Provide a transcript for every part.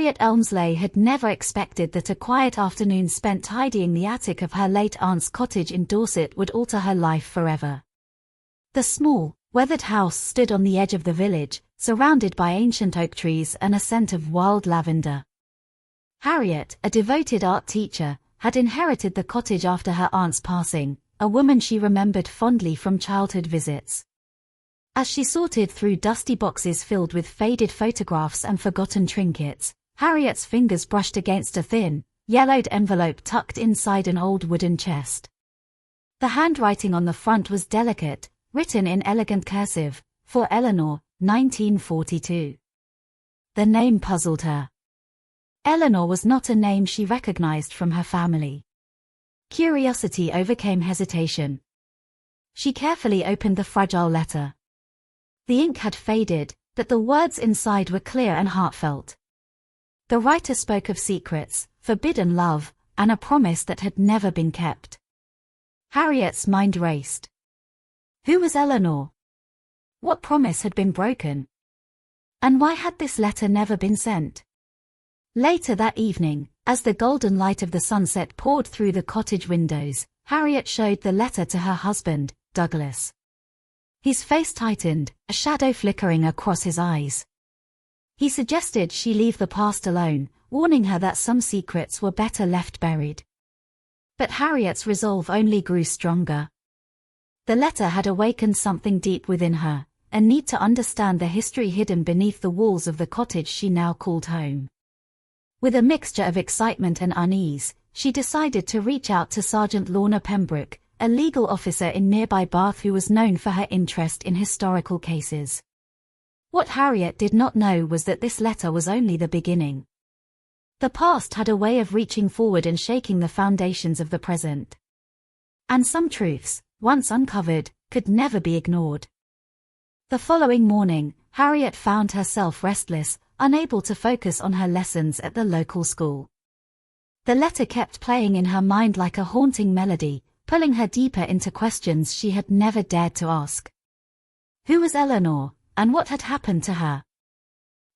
Harriet Elmsley had never expected that a quiet afternoon spent tidying the attic of her late aunt's cottage in Dorset would alter her life forever. The small, weathered house stood on the edge of the village, surrounded by ancient oak trees and a scent of wild lavender. Harriet, a devoted art teacher, had inherited the cottage after her aunt's passing, a woman she remembered fondly from childhood visits. As she sorted through dusty boxes filled with faded photographs and forgotten trinkets, Harriet's fingers brushed against a thin, yellowed envelope tucked inside an old wooden chest. The handwriting on the front was delicate, written in elegant cursive, "For Eleanor, 1942. The name puzzled her. Eleanor was not a name she recognized from her family. Curiosity overcame hesitation. She carefully opened the fragile letter. The ink had faded, but the words inside were clear and heartfelt. The writer spoke of secrets, forbidden love, and a promise that had never been kept. Harriet's mind raced. Who was Eleanor? What promise had been broken? And why had this letter never been sent? Later that evening, as the golden light of the sunset poured through the cottage windows, Harriet showed the letter to her husband, Douglas. His face tightened, a shadow flickering across his eyes. He suggested she leave the past alone, warning her that some secrets were better left buried. But Harriet's resolve only grew stronger. The letter had awakened something deep within her, a need to understand the history hidden beneath the walls of the cottage she now called home. With a mixture of excitement and unease, she decided to reach out to Sergeant Lorna Pembroke, a legal officer in nearby Bath who was known for her interest in historical cases. What Harriet did not know was that this letter was only the beginning. The past had a way of reaching forward and shaking the foundations of the present. And some truths, once uncovered, could never be ignored. The following morning, Harriet found herself restless, unable to focus on her lessons at the local school. The letter kept playing in her mind like a haunting melody, pulling her deeper into questions she had never dared to ask. Who was Eleanor, and what had happened to her?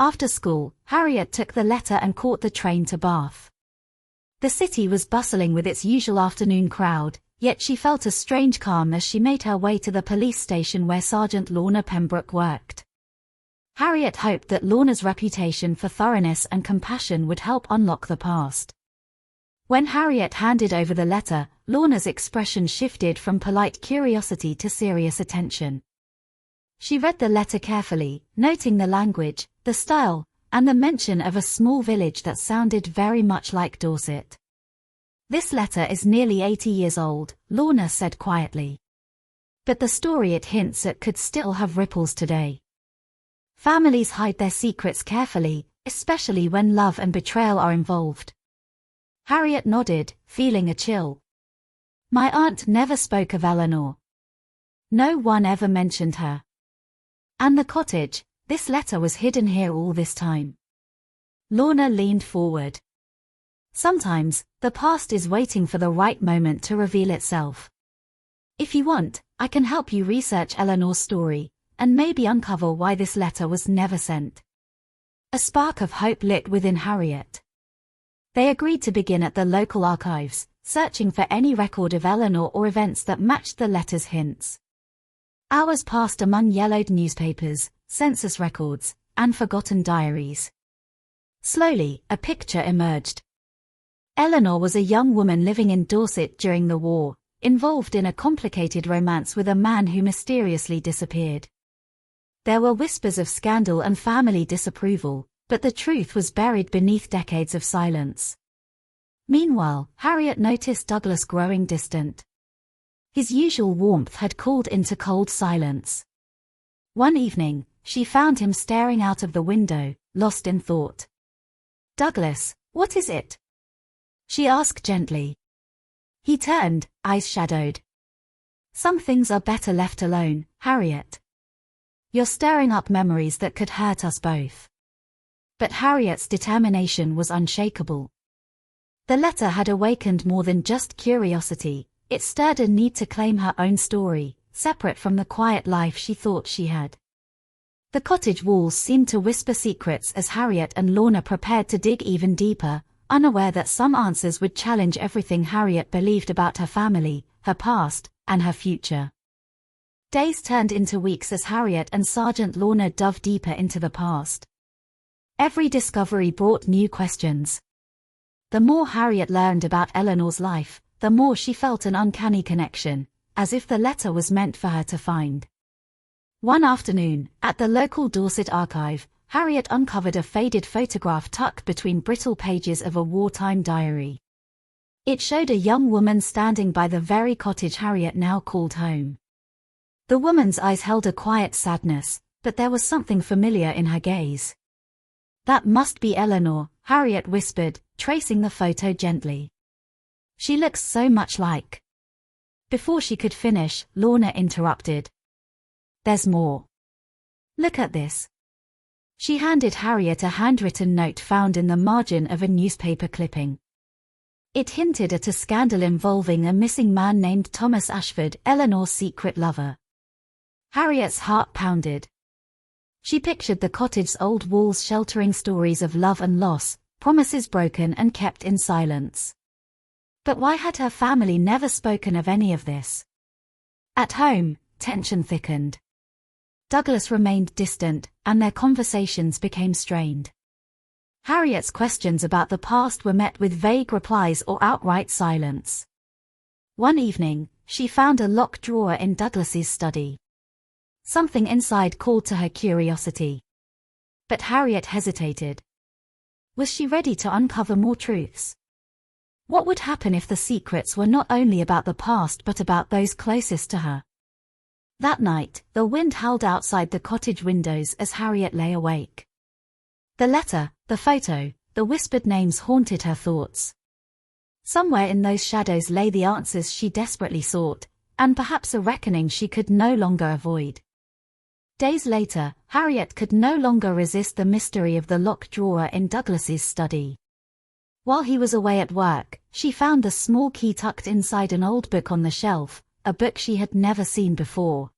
After school, Harriet took the letter and caught the train to Bath. The city was bustling with its usual afternoon crowd, yet she felt a strange calm as she made her way to the police station where Sergeant Lorna Pembroke worked. Harriet hoped that Lorna's reputation for thoroughness and compassion would help unlock the past. When Harriet handed over the letter, Lorna's expression shifted from polite curiosity to serious attention. She read the letter carefully, noting the language, the style, and the mention of a small village that sounded very much like Dorset. This letter is nearly 80 years old, Lorna said quietly. But the story it hints at could still have ripples today. Families hide their secrets carefully, especially when love and betrayal are involved. Harriet nodded, feeling a chill. My aunt never spoke of Eleanor. No one ever mentioned her. And the cottage, this letter was hidden here all this time. Lorna leaned forward. Sometimes, the past is waiting for the right moment to reveal itself. If you want, I can help you research Eleanor's story, and maybe uncover why this letter was never sent. A spark of hope lit within Harriet. They agreed to begin at the local archives, searching for any record of Eleanor or events that matched the letter's hints. Hours passed among yellowed newspapers, census records, and forgotten diaries. Slowly, a picture emerged. Eleanor was a young woman living in Dorset during the war, involved in a complicated romance with a man who mysteriously disappeared. There were whispers of scandal and family disapproval, but the truth was buried beneath decades of silence. Meanwhile, Harriet noticed Douglas growing distant. His usual warmth had cooled into cold silence. One evening, she found him staring out of the window, lost in thought. Douglas, what is it? She asked gently. He turned, eyes shadowed. Some things are better left alone, Harriet. You're stirring up memories that could hurt us both. But Harriet's determination was unshakable. The letter had awakened more than just curiosity, it stirred a need to claim her own story, separate from the quiet life she thought she had. The cottage walls seemed to whisper secrets as Harriet and Lorna prepared to dig even deeper, unaware that some answers would challenge everything Harriet believed about her family, her past, and her future. Days turned into weeks as Harriet and Sergeant Lorna dove deeper into the past. Every discovery brought new questions. The more Harriet learned about Eleanor's life, the more she felt an uncanny connection, as if the letter was meant for her to find. One afternoon, at the local Dorset archive, Harriet uncovered a faded photograph tucked between brittle pages of a wartime diary. It showed a young woman standing by the very cottage Harriet now called home. The woman's eyes held a quiet sadness, but there was something familiar in her gaze. "That must be Eleanor," Harriet whispered, tracing the photo gently. "She looks so much like..." Before she could finish, Lorna interrupted. "There's more. Look at this." She handed Harriet a handwritten note found in the margin of a newspaper clipping. It hinted at a scandal involving a missing man named Thomas Ashford, Eleanor's secret lover. Harriet's heart pounded. She pictured the cottage's old walls sheltering stories of love and loss, promises broken and kept in silence. But why had her family never spoken of any of this? At home, tension thickened. Douglas remained distant, and their conversations became strained. Harriet's questions about the past were met with vague replies or outright silence. One evening, she found a locked drawer in Douglas's study. Something inside called to her curiosity. But Harriet hesitated. Was she ready to uncover more truths? What would happen if the secrets were not only about the past but about those closest to her? That night, the wind howled outside the cottage windows as Harriet lay awake. The letter, the photo, the whispered names haunted her thoughts. Somewhere in those shadows lay the answers she desperately sought, and perhaps a reckoning she could no longer avoid. Days later, Harriet could no longer resist the mystery of the locked drawer in Douglas's study. While he was away at work, she found the small key tucked inside an old book on the shelf, a book she had never seen before.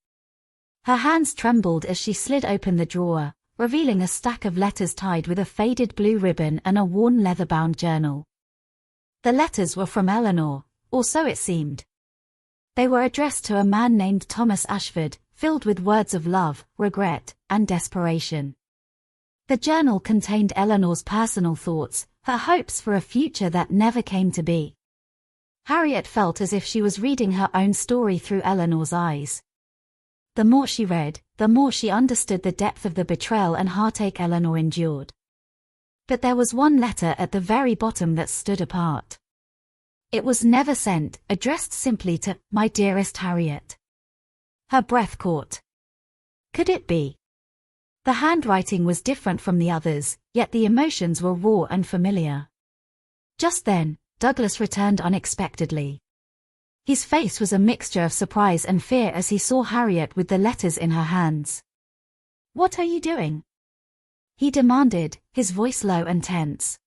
Her hands trembled as she slid open the drawer, revealing a stack of letters tied with a faded blue ribbon and a worn leather-bound journal. The letters were from Eleanor, or so it seemed. They were addressed to a man named Thomas Ashford, filled with words of love, regret, and desperation. The journal contained Eleanor's personal thoughts, her hopes for a future that never came to be. Harriet felt as if she was reading her own story through Eleanor's eyes. The more she read, the more she understood the depth of the betrayal and heartache Eleanor endured. But there was one letter at the very bottom that stood apart. It was never sent, addressed simply to "My dearest Harriet." Her breath caught. Could it be? The handwriting was different from the others, yet the emotions were raw and familiar. Just then, Douglas returned unexpectedly. His face was a mixture of surprise and fear as he saw Harriet with the letters in her hands. "What are you doing?" he demanded, his voice low and tense.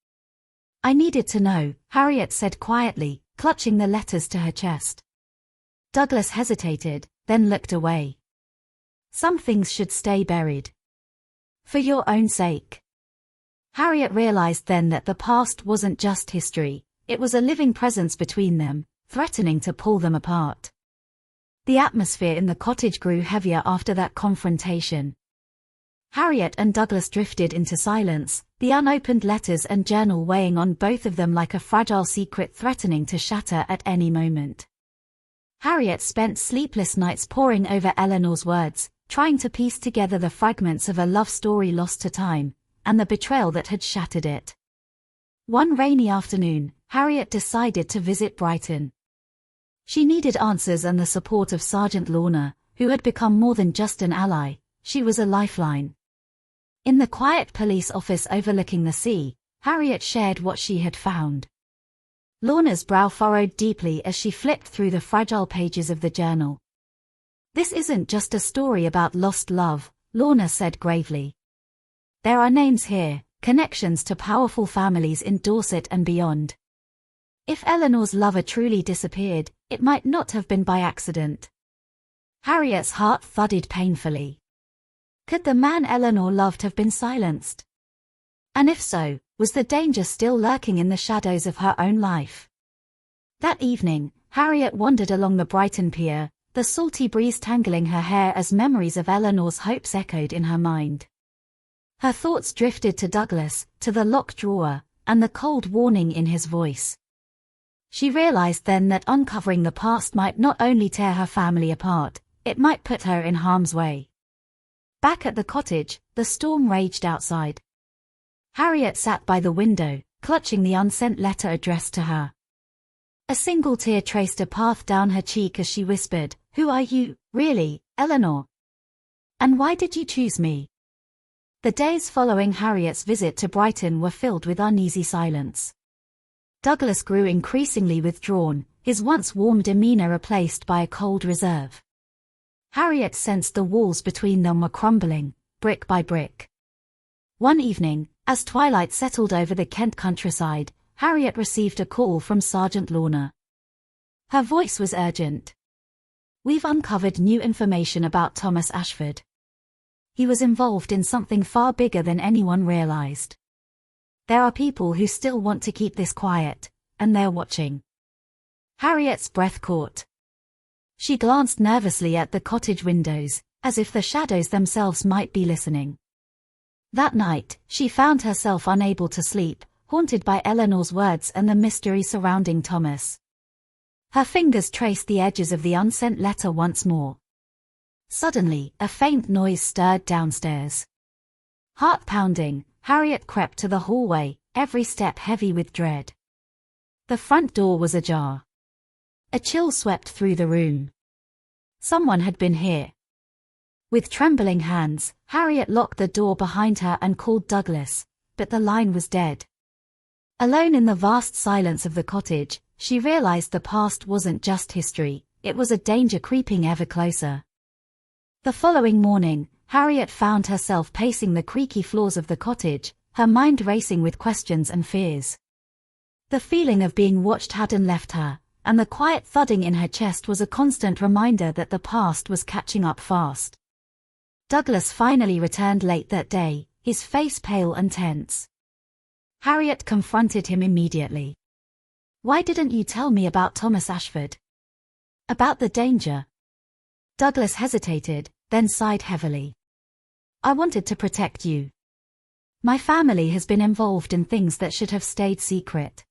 "I needed to know," Harriet said quietly, clutching the letters to her chest. Douglas hesitated, then looked away. "Some things should stay buried. For your own sake." Harriet realized then that the past wasn't just history, it was a living presence between them, threatening to pull them apart. The atmosphere in the cottage grew heavier after that confrontation. Harriet and Douglas drifted into silence, the unopened letters and journal weighing on both of them like a fragile secret threatening to shatter at any moment. Harriet spent sleepless nights poring over Eleanor's words, trying to piece together the fragments of a love story lost to time, and the betrayal that had shattered it. One rainy afternoon, Harriet decided to visit Brighton. She needed answers and the support of Sergeant Lorna, who had become more than just an ally, she was a lifeline. In the quiet police office overlooking the sea, Harriet shared what she had found. Lorna's brow furrowed deeply as she flipped through the fragile pages of the journal. "This isn't just a story about lost love," Lorna said gravely. "There are names here, connections to powerful families in Dorset and beyond. If Eleanor's lover truly disappeared, it might not have been by accident." Harriet's heart thudded painfully. Could the man Eleanor loved have been silenced? And if so, was the danger still lurking in the shadows of her own life? That evening, Harriet wandered along the Brighton pier, the salty breeze tangling her hair as memories of Eleanor's hopes echoed in her mind. Her thoughts drifted to Douglas, to the locked drawer, and the cold warning in his voice. She realized then that uncovering the past might not only tear her family apart, it might put her in harm's way. Back at the cottage, the storm raged outside. Harriet sat by the window, clutching the unsent letter addressed to her. A single tear traced a path down her cheek as she whispered, "Who are you, really, Eleanor? And why did you choose me?" The days following Harriet's visit to Brighton were filled with uneasy silence. Douglas grew increasingly withdrawn, his once warm demeanor replaced by a cold reserve. Harriet sensed the walls between them were crumbling, brick by brick. One evening, as twilight settled over the Kent countryside, Harriet received a call from Sergeant Lorna. Her voice was urgent. "We've uncovered new information about Thomas Ashford. He was involved in something far bigger than anyone realized. There are people who still want to keep this quiet, and they're watching." Harriet's breath caught. She glanced nervously at the cottage windows, as if the shadows themselves might be listening. That night, she found herself unable to sleep, haunted by Eleanor's words and the mystery surrounding Thomas. Her fingers traced the edges of the unsent letter once more. Suddenly, a faint noise stirred downstairs. Heart pounding, Harriet crept to the hallway, every step heavy with dread. The front door was ajar. A chill swept through the room. Someone had been here. With trembling hands, Harriet locked the door behind her and called Douglas, but the line was dead. Alone in the vast silence of the cottage, she realized the past wasn't just history, it was a danger creeping ever closer. The following morning, Harriet found herself pacing the creaky floors of the cottage, her mind racing with questions and fears. The feeling of being watched hadn't left her, and the quiet thudding in her chest was a constant reminder that the past was catching up fast. Douglas finally returned late that day, his face pale and tense. Harriet confronted him immediately. "Why didn't you tell me about Thomas Ashford? About the danger?" Douglas hesitated, then sighed heavily. "I wanted to protect you. My family has been involved in things that should have stayed secret.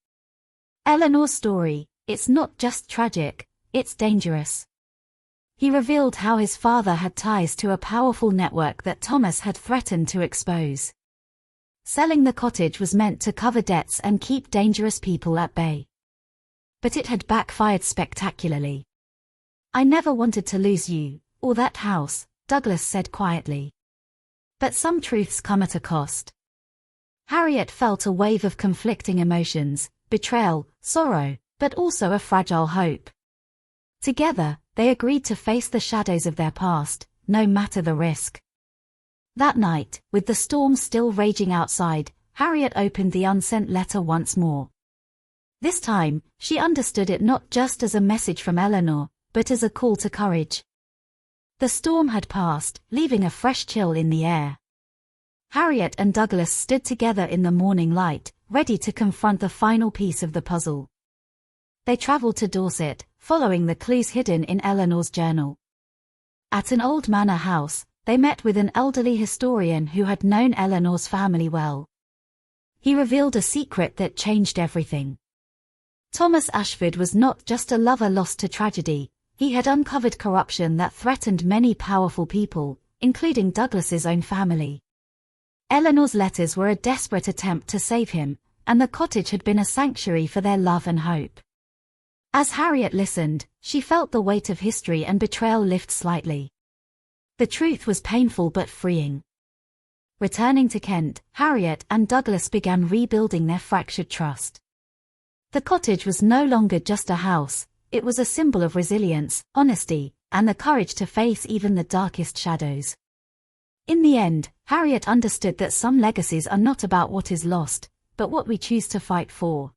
Eleanor's story, it's not just tragic, it's dangerous." He revealed how his father had ties to a powerful network that Thomas had threatened to expose. Selling the cottage was meant to cover debts and keep dangerous people at bay. But it had backfired spectacularly. "I never wanted to lose you, or that house," Douglas said quietly. "But some truths come at a cost." Harriet felt a wave of conflicting emotions, betrayal, sorrow, but also a fragile hope. Together, they agreed to face the shadows of their past, no matter the risk. That night, with the storm still raging outside, Harriet opened the unsent letter once more. This time, she understood it not just as a message from Eleanor, but as a call to courage. The storm had passed, leaving a fresh chill in the air. Harriet and Douglas stood together in the morning light, ready to confront the final piece of the puzzle. They traveled to Dorset, following the clues hidden in Eleanor's journal. At an old manor house, they met with an elderly historian who had known Eleanor's family well. He revealed a secret that changed everything. Thomas Ashford was not just a lover lost to tragedy, he had uncovered corruption that threatened many powerful people, including Douglas's own family. Eleanor's letters were a desperate attempt to save him, and the cottage had been a sanctuary for their love and hope. As Harriet listened, she felt the weight of history and betrayal lift slightly. The truth was painful but freeing. Returning to Kent, Harriet and Douglas began rebuilding their fractured trust. The cottage was no longer just a house, it was a symbol of resilience, honesty, and the courage to face even the darkest shadows. In the end, Harriet understood that some legacies are not about what is lost, but what we choose to fight for.